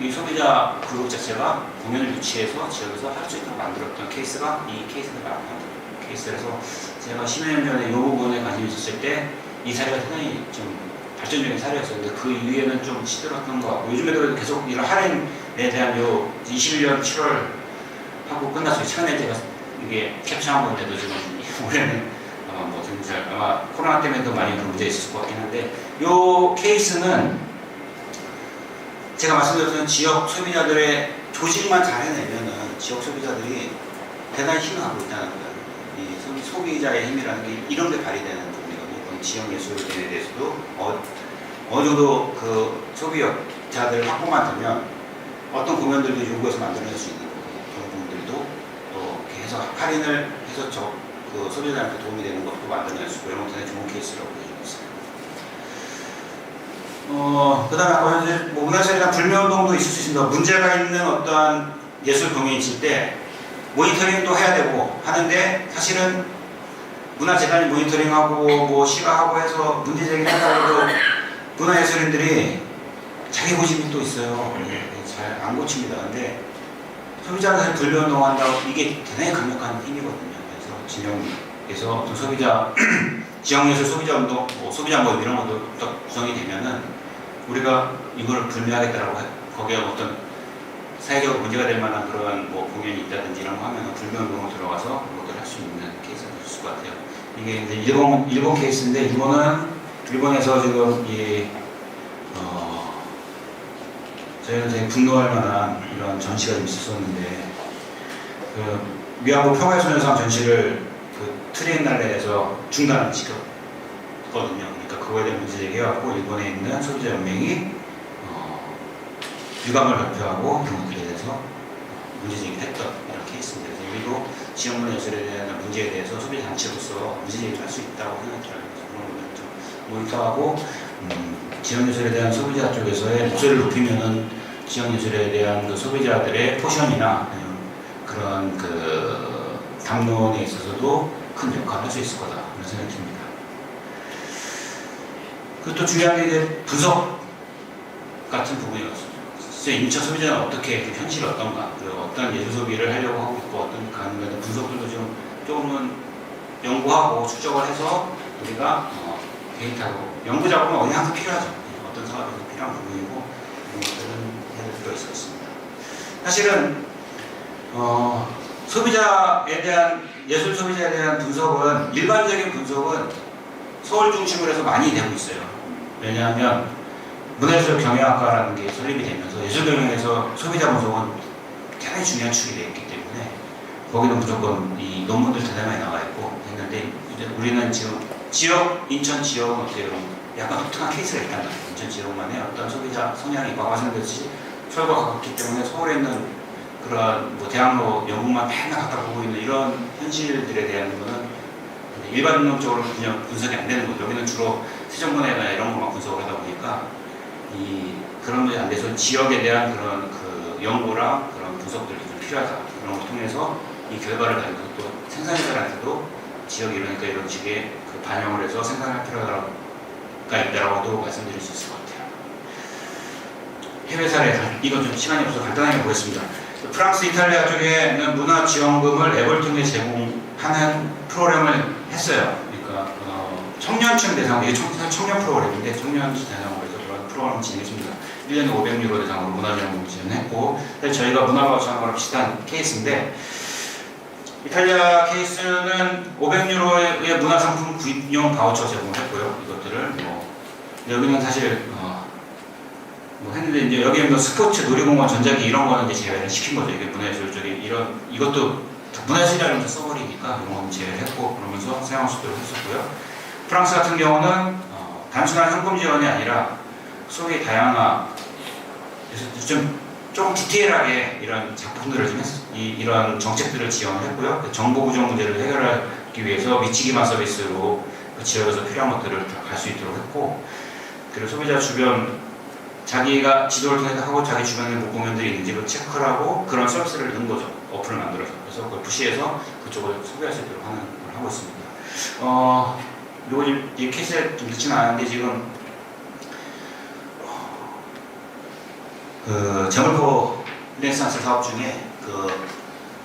이 소비자 그룹 자체가 공연을 유치해서 지역에서 할 수 있도록 만들었던 케이스가 이 케이스를 말하는 케이스라서 제가 10여 년 전에 이 부분에 관심이 있었을 때 이 사례가 상당히 좀 발전적인 사례였었는데 그 이후에는 좀 시들었던 것 같고 요즘에도 계속 이런 할인에 대한 요 21년 7월 하고 끝났어요. 최근에 제가 이게 캡처한 건데도 지금 올해는 뭐 아마 코로나 때문에 더 많이 그런 문제 있었을 것 같긴 한데 요 케이스는 제가 말씀드렸던 지역 소비자들의 조직만 잘 해내면은 지역 소비자들이 대단히 힘을 갖고 있다는 거예요. 이 소비자의 힘이라는 게 이런 데 발휘되는 부분이거든요. 지역 예술인에 대해서도 어느 정도 그 소비자들 확보만 되면 어떤 공연들도 요구해서 만들어낼 수 있는 거고 그런 부분들도 또 이렇게 해서 할인을 해서 그 소비자들한테 도움이 되는 것도 만들어낼 수 있고 이런 것들은 좋은 케이스라고 보여지고 있어요. 그 다음에 아까 현재 뭐 문화예술이나 불매운동도 있을 수 있습니다. 문제가 있는 어떠한 예술 공연이 있을 때 모니터링도 해야 되고 하는데 사실은 문화재단이 모니터링하고 뭐 시가 하고 해서 문제제기를 한다고 해도 문화예술인들이 자기 고집이 또 있어요. 잘 안 고칩니다. 근데 소비자가 사실 불매운동한다고 이게 대단히 강력한 힘이거든요. 그래서 진영에서 어떤 소비자 지역예술 소비자운동, 뭐 소비자 모임 이런 것도 딱 구성이 되면은 우리가 이걸 불매하겠다라고 거기에 어떤 사회적으로 문제가 될 만한 그런 뭐 공연이 있다든지 이런 거 하면 불매운동으로 들어가서 그것들 할 수 있는 케이스가 있을 것 같아요. 이게 이제 일본 케이스인데 일본에서 지금 저희는 되게 분노할 만한 이런 전시가 좀 있었는데 그 위안부 평화소년상 전시를 그 트리엔날레에서 중단을 시켰거든요. 그러니까 그거에 대한 문제 제기해갖고 일본에 있는 소비자연맹이 유감을 발표하고 그런 것들에 대해서 문제 제기를 했던 이런 케이스인데 여기도 지역문화예술에 대한 문제에 대해서 소비자단체로서 문제 제기를 할 수 있다고 생각해요. 그런 것들을 좀 모니터하고 지역예술에 대한 소비자 쪽에서의 목소리를 높이면은 지역예술에 대한 그 소비자들의 포션이나 그런 그 담론에 있어서도 큰 역할을 할 수 있을 거다 그런 생각이 듭니다. 그리고 또 중요한 게 이제 분석 같은 부분이었어요. 인천 소비자는 어떻게 현실이 어떤가, 그리고 어떤 예술 소비를 하려고 하고 있고 어떤 가능한 분석들도 좀 조금은 연구하고 추적을 해서 우리가 데이터로 연구 작업은 어디 항상 필요하죠. 어떤 사업에서 필요한 부분이고 이런 것들은 해야 될 필요가 있었습니다. 사실은 소비자에 대한 예술 소비자에 대한 분석은 일반적인 분석은 서울 중심으로 해서 많이 되고 있어요. 왜냐하면 문화예술 경영학과라는 게 설립이 되면서 예술 경영에서 소비자 분석은 대단히 중요한 축이 되어 있기 때문에 거기는 무조건 이 논문들 대단히 많이 나와 있고 했는데 이제 우리는 지금 인천 지역은 어떻게 보면 약간 독특한 케이스가 있단 말이에요. 인천 지역만의 어떤 소비자 성향이 과거생겼지 서울과 가깝기 때문에 서울에 있는 그런 뭐 대학로 연구만 맨날 갖다 보고 있는 이런 현실들에 대한 거는 일반론적으로 그냥 분석이 안 되는 거죠. 여기는 주로 세종문화회나 이런 것만 분석을 하다 보니까 그런 것이 안 돼서 지역에 대한 그런 그 연구랑 그런 분석들이 좀 필요하다. 그런 걸 통해서 이 결과를 가지고 또 생산자들한테도 지역이 이러니까 이런 식의 그 반영을 해서 생산할 필요가 있다라고도 말씀드릴 수 있을 것 같아요. 해외 사례, 이건 좀 시간이 없어서 간단하게 보겠습니다. 프랑스, 이탈리아 쪽에는 문화지원금을 앱을 통해 제공하는 프로그램을 했어요. 그러니까 청년층 대상으로, 이게 청년 프로그램인데 청년층 대상으로 해서 그런 프로그램을 진행했습니다. 1년에 500유로 대상으로 문화지원금을 지원했고, 저희가 문화바우처랑 비슷한 케이스인데, 이탈리아 케이스는 500유로의 문화상품 구입용 바우처 제공했고요. 이것들을 여기는 사실 했는데 이제 여기는 스포츠, 놀이공원, 전자기 이런 거는 이제 제외를 시킨 거죠. 이게 문화예술 쪽에 이것도 문화예술이라는 써버리니까 이런 건 제외를 했고 그러면서 사용할 수 있도록 했었고요. 프랑스 같은 경우는 단순한 현금 지원이 아니라 소위 다양한 조금 디테일하게 이런 작품들을 좀 이런 정책들을 지원을 했고요. 그 정보 부족 문제를 해결하기 위해서 미치기만 서비스로 그 지역에서 필요한 것들을 갈 수 있도록 했고, 그리고 소비자 주변 자기가 지도를 통해서 하고 자기 주변에 뭐 공연들이 있는지 그 체크를 하고 그런 서비스를 넣은 거죠. 어플을 만들어서. 그래서 그걸 푸시해서 그쪽을 소비할 수 있도록 하는 걸 하고 있습니다. 요거 이 케이스에 좀 늦지는 않은데 지금 그 재물포 르네상스 사업 중에 그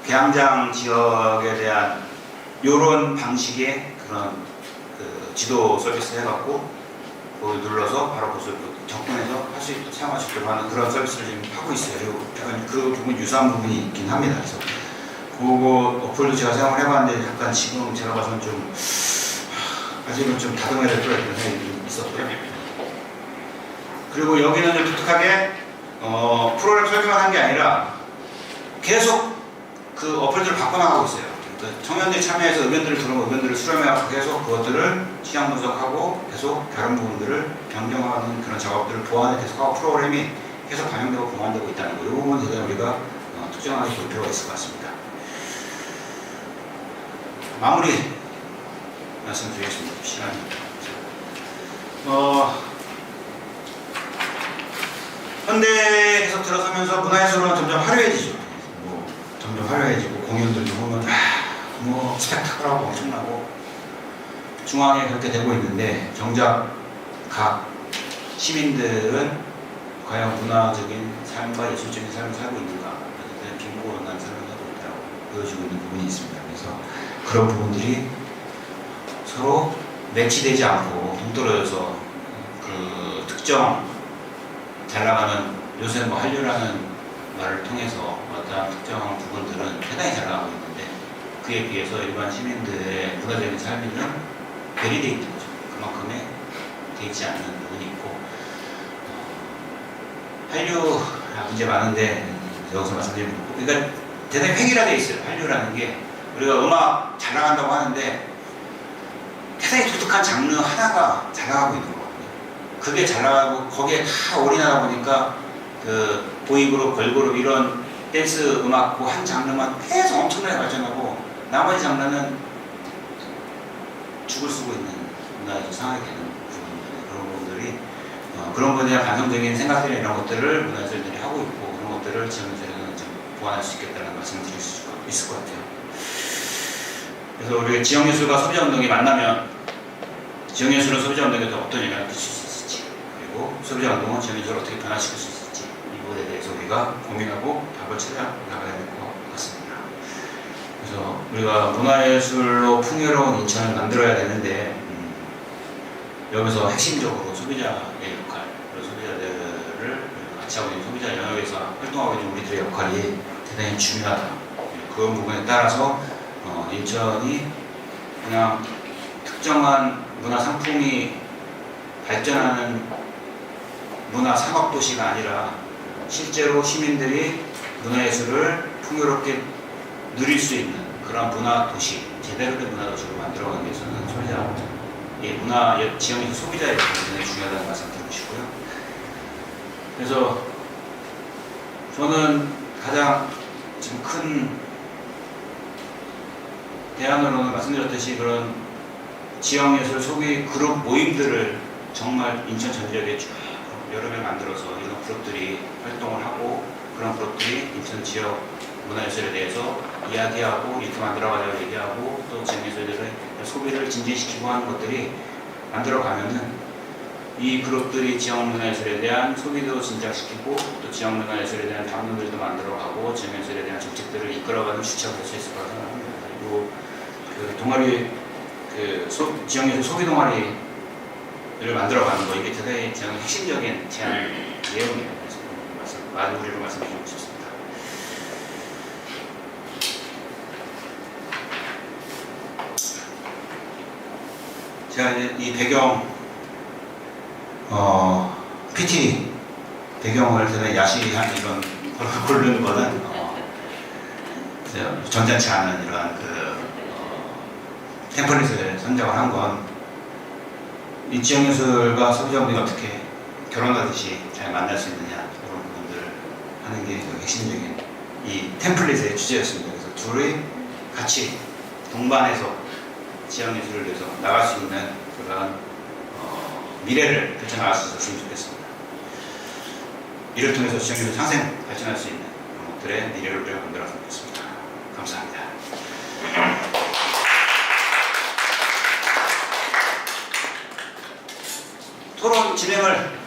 계양장 지역에 대한 요런 방식의 그런 그 지도 서비스 해갖고 그걸 눌러서 바로 그것을 접근해서 할 수 있도록 사용할 수 있도록 하는 그런 서비스를 지금 하고 있어요. 그리고 약간 그 부분 유사한 부분이 있긴 합니다. 그래서 그거 어플도 제가 사용을 해봤는데 약간 지금 제가 봐서는 좀 아직은 좀 다듬어야 될 필요가 있는 생각이 있었고요. 그리고 여기는 좀 독특하게 프로그램 설계만 한 게 아니라 계속 그 어플들을 바꿔나가고 있어요. 그러니까 청년들이 참여해서 의견들을 들으면 의견들을 수렴해서 계속 그것들을 시장 분석하고 계속 다른 부분들을 변경하는 그런 작업들을 보완을 계속하고 프로그램이 계속 반영되고 보완되고 있다는 거. 이 부분에 대해서 우리가 특정하게 볼 필요가 있을 것 같습니다. 마무리 말씀드리겠습니다. 시간이. 현대에서 들어서면서 문화예술은 점점 화려해지죠. 점점 화려해지고 공연들도 보면 스펙타클하고 엄청나고 중앙에 그렇게 되고 있는데 정작 각 시민들은 과연 문화적인 삶과 예술적인 삶을 살고 있는가, 빈곤한 삶을 살고 있다고 보여지고 있는 부분이 있습니다. 그래서 그런 부분들이 서로 매치되지 않고 동떨어져서 그 특정 잘 나가는 요새 뭐 한류라는 말을 통해서 어떤 특정한 부분들은 대단히 잘 나가고 있는데 그에 비해서 일반 시민들의 문화적인 삶에는 괴리되어 있는 거죠. 그만큼의 되어 있지 않는 부분이 있고 한류 문제 많은데 여기서 말씀드리는 거고, 그러니까 대단히 획일화되어 있어요. 한류라는 게 우리가 음악 잘 나간다고 하는데 대단히 독특한 장르 하나가 잘 나가고 있는 거거든요. 그게 잘 나가고 거기에 다 올인하다 보니까 그 보이그룹, 걸그룹 이런 댄스 음악 그 한 장르만 계속 엄청나게 발전하고 나머지 장르는 죽을 쓰고 있는 문화에서 상하게 되는 부분들, 그런 부분들이 그런 부분에 대한 반성적인 생각들이나 이런 것들을 문화예술들이 하고 있고 그런 것들을 지원에서는 좀 보완할 수 있겠다는 말씀을 드릴 수 있을 것 같아요. 그래서 우리 지역예술과 소비자운동이 만나면 지역예술은 소비자운동에도 어떤 영향을 끼칠 수 있을지, 그리고 소비자운동은 지역예술을 어떻게 변화시킬 수 있을지, 이 부분에 대해서 우리가 고민하고 답을 찾아 나가야 될 것 같습니다. 그래서 우리가 문화예술로 풍요로운 인천을 만들어야 되는데 여기서 핵심적으로 소비자의 역할, 그리고 소비자들을 같이 하고 있는 소비자 영역에서 활동하고 있는 우리들의 역할이 대단히 중요하다. 그 부분에 따라서 인천이 그냥 특정한 문화 상품이 발전하는 문화 상업도시가 아니라 실제로 시민들이 문화예술을 풍요롭게 누릴 수 있는 그런 문화도시, 제대로 된 문화도시로 만들어가기 위해서는 소비자, 지역에서 소비자의 역할이 중요하다는 말씀 드리고 싶고요. 그래서 저는 가장 지금 큰 대안으로는 말씀드렸듯이 그런 지역예술 소비 그룹 모임들을 정말 인천 전 지역에 쭉 여러 개 만들어서 이런 그룹들이 활동을 하고 그런 그룹들이 인천 지역 문화예술에 대해서 이야기하고 이렇게 만들어가자고 얘기하고 또 지역예술들의 소비를 진진시키고 하는 것들이 만들어가면은 이 그룹들이 지역 문화예술에 대한 소비도 진작시키고 또 지역 문화예술에 대한 담론들도 만들어가고 지역예술에 대한 정책들을 이끌어가는 주체가 될 수 있을 거라고 생각합니다. 그리고 그 동아리 지역예술 소비 동아리를 만들어가는 거 이게 대단히 저는 핵심적인 제안 내용이에요. 그래서 마무리로 말씀드리고 싶습니다. 제가 이제 이 배경 PT 배경을 대단히 야시한 이런 걸 고르는 거는 점잖지 않은 이러한 템플릿을 선정을 한 건 이 지역예술과 소비자운동이 어떻게 결혼하듯이 잘 만날 수 있느냐 이런 부분들을 하는 게 핵심적인 이 템플릿의 주제였습니다. 그래서 둘이 같이 동반해서 지역예술을 위해서 나갈 수 있는 그런 미래를 펼쳐나갈 수 있었으면 좋겠습니다. 이를 통해서 지역예술 상생 발전할 수 있는 것들의 미래를 우리가 만들었으면 좋겠습니다. 감사합니다. 토론 진행을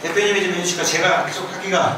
대표님이 좀 해주실까? 제가 계속 하기가